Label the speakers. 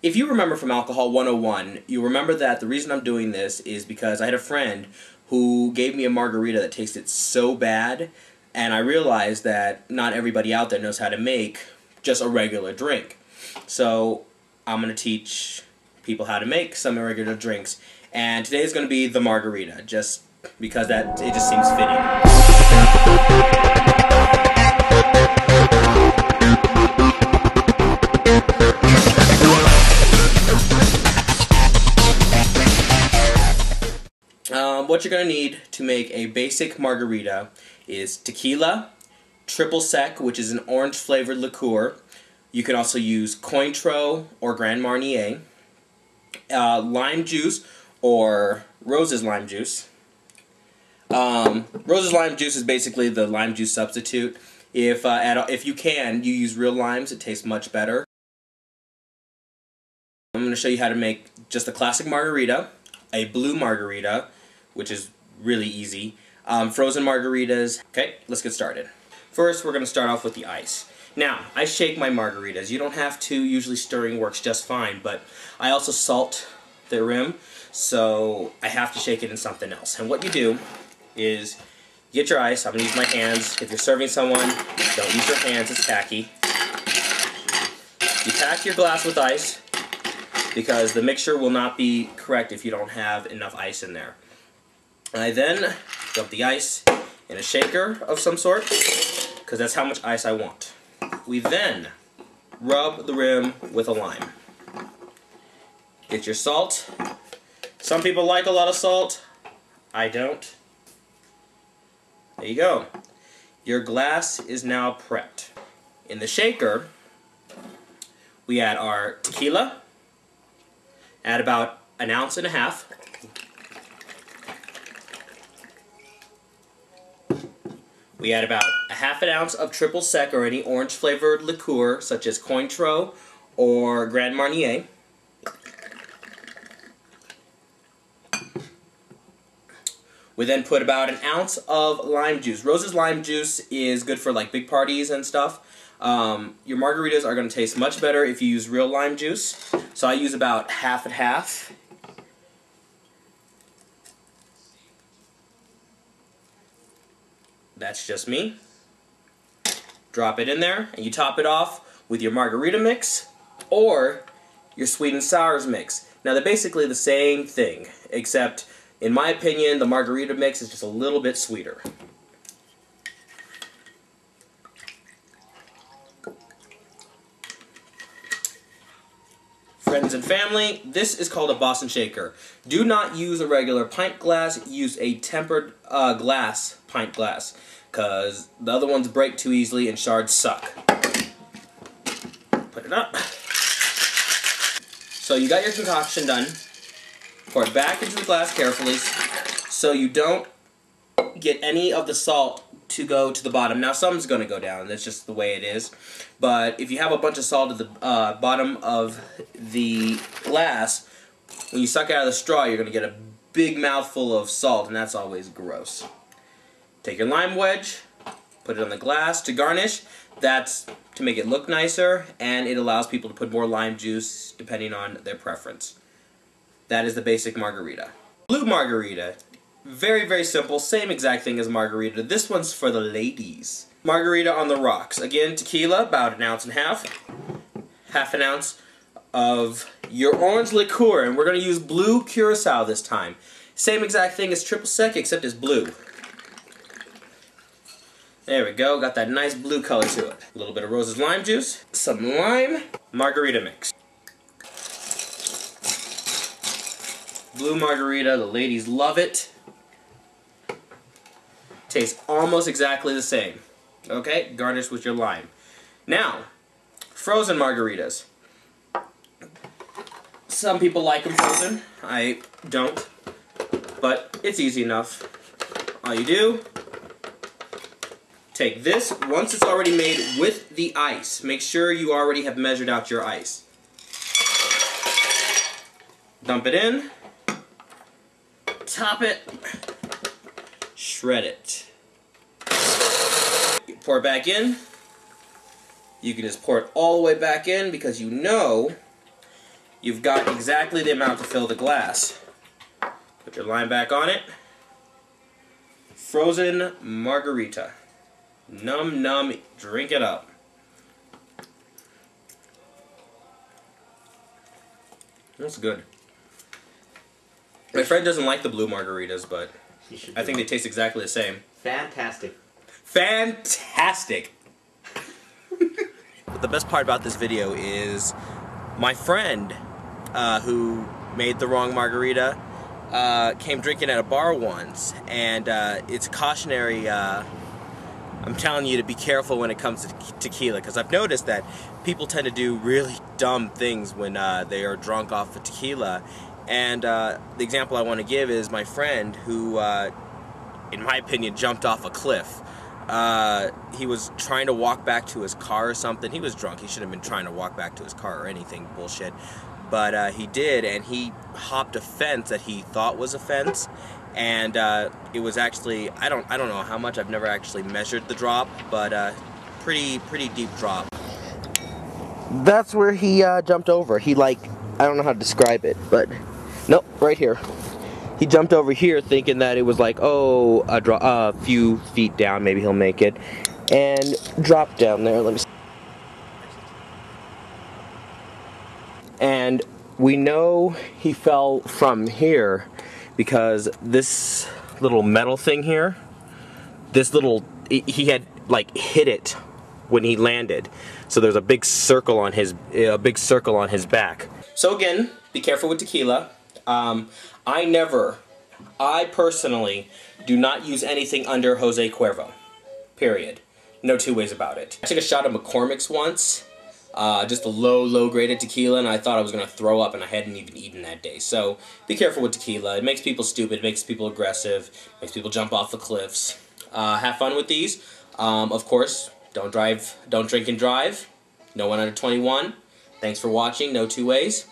Speaker 1: If you remember from Alcohol 101, you remember that the reason I'm doing this is because I had a friend who gave me a margarita that tasted so bad, and I realized that not everybody out there knows how to make just a regular drink. So I'm going to teach people how to make some regular drinks, and today is going to be the margarita, just because it just seems fitting. What you're going to need to make a basic margarita is tequila, triple sec, which is an orange flavored liqueur. You can also use Cointreau or Grand Marnier, lime juice or Rose's lime juice. Rose's lime juice is basically the lime juice substitute. If you can, you use real limes, it tastes much better. I'm going to show you how to make just a classic margarita, a blue margarita, which is really easy, frozen margaritas. Okay, let's get started. First, we're going to start off with the ice. Now, I shake my margaritas. You don't have to. Usually stirring works just fine, but I also salt the rim, so I have to shake it in something else. And what you do is get your ice. I'm going to use my hands. If you're serving someone, don't use your hands. It's tacky. You pack your glass with ice because the mixture will not be correct if you don't have enough ice in there. I then dump the ice in a shaker of some sort, because that's how much ice I want. We then rub the rim with a lime. Get your salt. Some people like a lot of salt. I don't. There you go. Your glass is now prepped. In the shaker, we add our tequila. Add about 1.5 ounces. We add about 1/2 ounce of triple sec or any orange flavored liqueur such as Cointreau or Grand Marnier. We then put about 1 ounce of lime juice. Rose's lime juice is good for like big parties and stuff. Your margaritas are going to taste much better if you use real lime juice. So I use about 1/2 and 1/2. That's just me. Drop it in there, and you top it off with your margarita mix or your sweet and sours mix. Now they're basically the same thing, except in my opinion the margarita mix is just a little bit sweeter. Friends and family, this is called a Boston shaker. Do not use a regular pint glass, use a tempered pint glass, because the other ones break too easily and shards suck. Put it up. So you got your concoction done. Pour it back into the glass carefully so you don't get any of the salt to go to the bottom. Now some's going to go down, that's just the way it is. But if you have a bunch of salt at the bottom of the glass, when you suck out of the straw you're going to get a big mouthful of salt, and that's always gross. Take your lime wedge, put it on the glass to garnish. That's to make it look nicer, and it allows people to put more lime juice depending on their preference. That is the basic margarita. Blue margarita. Very, very simple. Same exact thing as margarita. This one's for the ladies. Margarita on the rocks. Again, tequila, about 1.5 ounces. 1/2 ounce of your orange liqueur, and we're going to use blue curacao this time. Same exact thing as triple sec, except it's blue. There we go. Got that nice blue color to it. A little bit of Rose's lime juice, some lime, margarita mix. Blue margarita, the ladies love it. Tastes almost exactly the same. Okay, garnish with your lime. Now, frozen margaritas. Some people like them frozen. I don't. But it's easy enough. All you do, take this, once it's already made with the ice. Make sure you already have measured out your ice. Dump it in. Top it. Shred it. Pour it back in. You can just pour it all the way back in because you know you've got exactly the amount to fill the glass. Put your lime back on it. Frozen margarita. Num num, drink it up. That's good. My friend doesn't like the blue margaritas, but I think they taste exactly the same.
Speaker 2: Fantastic.
Speaker 1: Fantastic! The best part about this video is my friend who made the wrong margarita came drinking at a bar once, and it's cautionary. I'm telling you to be careful when it comes to tequila, because I've noticed that people tend to do really dumb things when they are drunk off of tequila. And the example I want to give is my friend who, in my opinion, jumped off a cliff. He was trying to walk back to his car or something. He was drunk. He shouldn't have been trying to walk back to his car or anything bullshit. But he did, and he hopped a fence that he thought was a fence. And it was actually, I don't know how much. I've never actually measured the drop, but pretty deep drop. That's where he jumped over. He, like, I don't know how to describe it, but nope, right here. He jumped over here thinking that it was like, oh, a few feet down, maybe he'll make it, and dropped down there. Let me see. And we know he fell from here because this little metal thing here, he had like hit it when he landed. So there's a big circle on his back. So again, be careful with tequila. I personally do not use anything under Jose Cuervo. Period. No two ways about it. I took a shot of McCormick's once. Just a low graded tequila, and I thought I was going to throw up, and I hadn't even eaten that day. So be careful with tequila. It makes people stupid, it makes people aggressive, makes people jump off the cliffs. Have fun with these. Of course, don't drink and drive. No one under 21. Thanks for watching. No two ways.